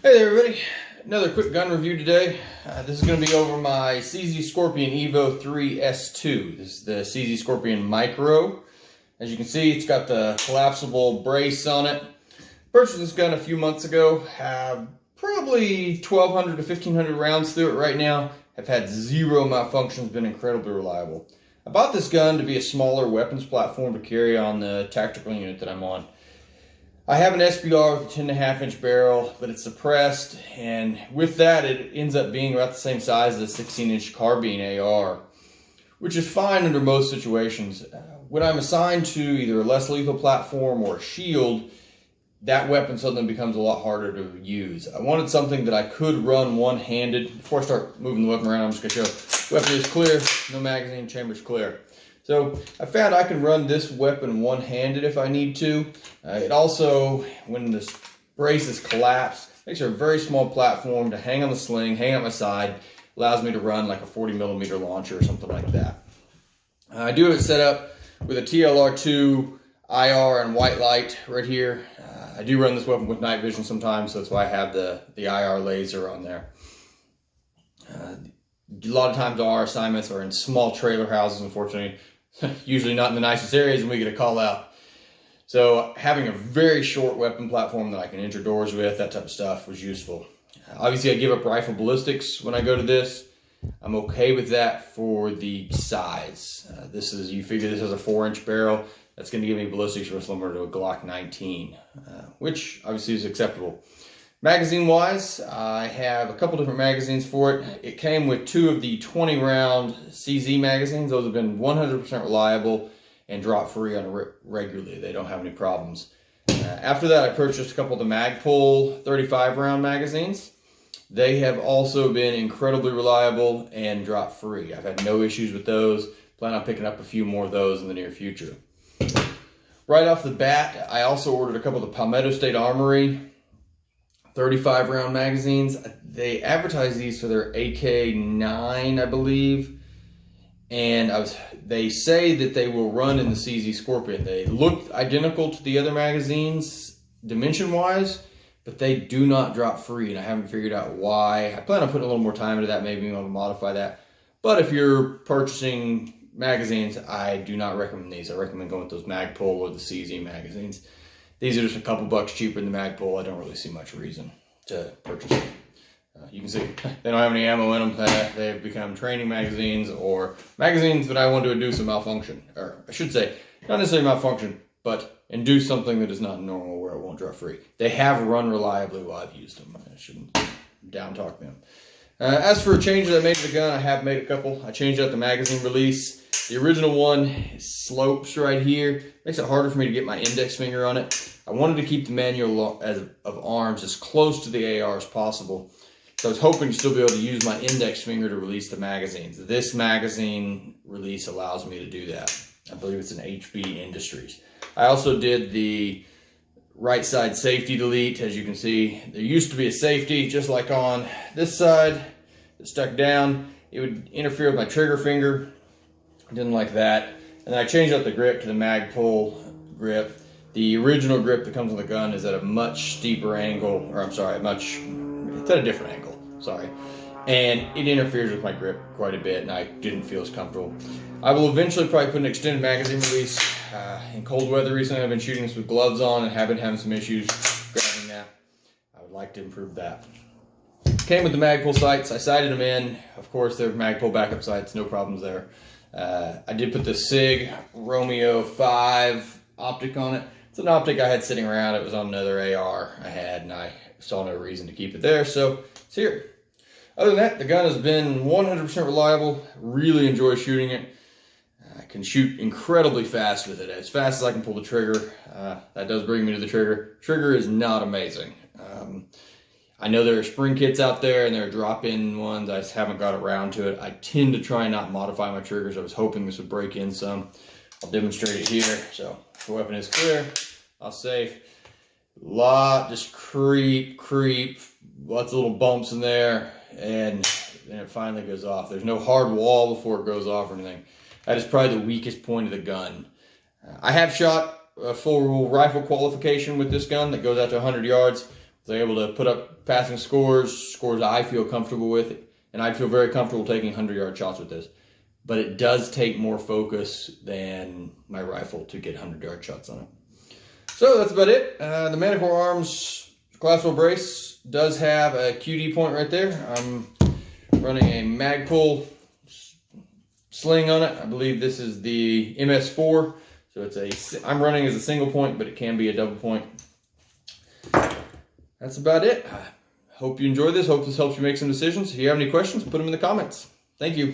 Hey there everybody, another quick gun review today. This is going to be over my CZ Scorpion Evo 3S2. This is the CZ Scorpion Micro. As you can see, it's got the collapsible brace on it. Purchased this gun a few months ago. Have probably 1,200 to 1,500 rounds through it right now. Have had zero malfunctions, been incredibly reliable. I bought this gun to be a smaller weapons platform to carry on the tactical unit that I'm on. I have an SBR with a 10.5-inch barrel, but it's suppressed, and with that it ends up being about the same size as a 16-inch carbine AR, which is fine under most situations. When I'm assigned to either a less lethal platform or a shield, that weapon suddenly becomes a lot harder to use. I wanted something that I could run one-handed. Before I start moving the weapon around, I'm just going to show weapon is clear, no magazine, chamber's clear. So I found I can run this weapon one-handed if I need to. It also, when the brace is collapsed, makes it a very small platform to hang on the sling, hang out my side, allows me to run like a 40mm launcher or something like that. I do have it set up with a TLR2 IR and white light right here. I do run this weapon with night vision sometimes, so that's why I have the IR laser on there. A lot of times our assignments are in small trailer houses, unfortunately. Usually not in the nicest areas, and we get a call out. So having a very short weapon platform that I can enter doors with, that type of stuff, was useful. Obviously I give up rifle ballistics when I go to this. I'm okay with that for the size. You figure this has a 4-inch barrel. That's going to give me ballistics real similar to a Glock 19, which obviously is acceptable. Magazine-wise, I have a couple different magazines for it. It came with 2 of the 20-round CZ magazines. Those have been 100% reliable and drop free on regularly. They don't have any problems. After that, I purchased a couple of the Magpul 35-round magazines. They have also been incredibly reliable and drop free. I've had no issues with those. Plan on picking up a few more of those in the near future. Right off the bat, I also ordered a couple of the Palmetto State Armory 35-round magazines. They advertise these for their AK-9, I believe. And they say that they will run in the CZ Scorpion. They look identical to the other magazines, dimension-wise, but they do not drop free, and I haven't figured out why. I plan on putting a little more time into that, maybe I'll modify that. But if you're purchasing magazines, I do not recommend these. I recommend going with those Magpul or the CZ magazines. These are just a couple bucks cheaper than the Magpul. I don't really see much reason to purchase them. You can see they don't have any ammo in them. They've become training magazines or magazines that I want to induce a malfunction. Or I should say, not necessarily malfunction, but induce something that is not normal where it won't drop free. They have run reliably while I've used them. I shouldn't down talk them. As for changes I made to the gun, I have made a couple. I changed out the magazine release. The original one slopes right here. Makes it harder for me to get my index finger on it. I wanted to keep the manual of arms as close to the AR as possible. So I was hoping to still be able to use my index finger to release the magazines. This magazine release allows me to do that. I believe it's an HB Industries. I also did the right side safety delete. As you can see, there used to be a safety just like on this side that stuck down. It would interfere with my trigger finger. I didn't like that. And then I changed out the grip to the Magpul grip. The original grip that comes on the gun is at a much steeper angle, or I'm sorry, it's at a different angle, sorry. And it interferes with my grip quite a bit, and I didn't feel as comfortable. I will eventually probably put an extended magazine release. In cold weather recently, I've been shooting this with gloves on and have been having some issues grabbing that. I would like to improve that. Came with the Magpul sights. I sighted them in. Of course, they're Magpul backup sights, no problems there. I did put the SIG Romeo 5 optic on it. It's an optic I had sitting around. It was on another AR I had, and I saw no reason to keep it there, so it's here. Other than that, the gun has been 100% reliable. Really enjoy shooting it. I can shoot incredibly fast with it, as fast as I can pull the trigger. That does bring me to the trigger. Trigger is not amazing. I know there are spring kits out there and there are drop-in ones. I just haven't got around to it. I tend to try and not modify my triggers. I was hoping this would break in some. I'll demonstrate it here. So the weapon is clear. I'll safe. Just creep, lots of little bumps in there, and then it finally goes off. There's no hard wall before it goes off or anything. That is probably the weakest point of the gun. I have shot a full rifle qualification with this gun that goes out to 100 yards. They're able to put up passing scores I feel comfortable with, and I'd feel very comfortable taking 100-yard shots with this. But it does take more focus than my rifle to get 100-yard shots on it. So that's about it. The Manticore Arms collapsible brace does have a QD point right there. I'm running a Magpul sling on it. I believe this is the MS4. So I'm running as a single point, but it can be a double point. That's about it. I hope you enjoyed this. Hope this helps you make some decisions. If you have any questions, put them in the comments. Thank you.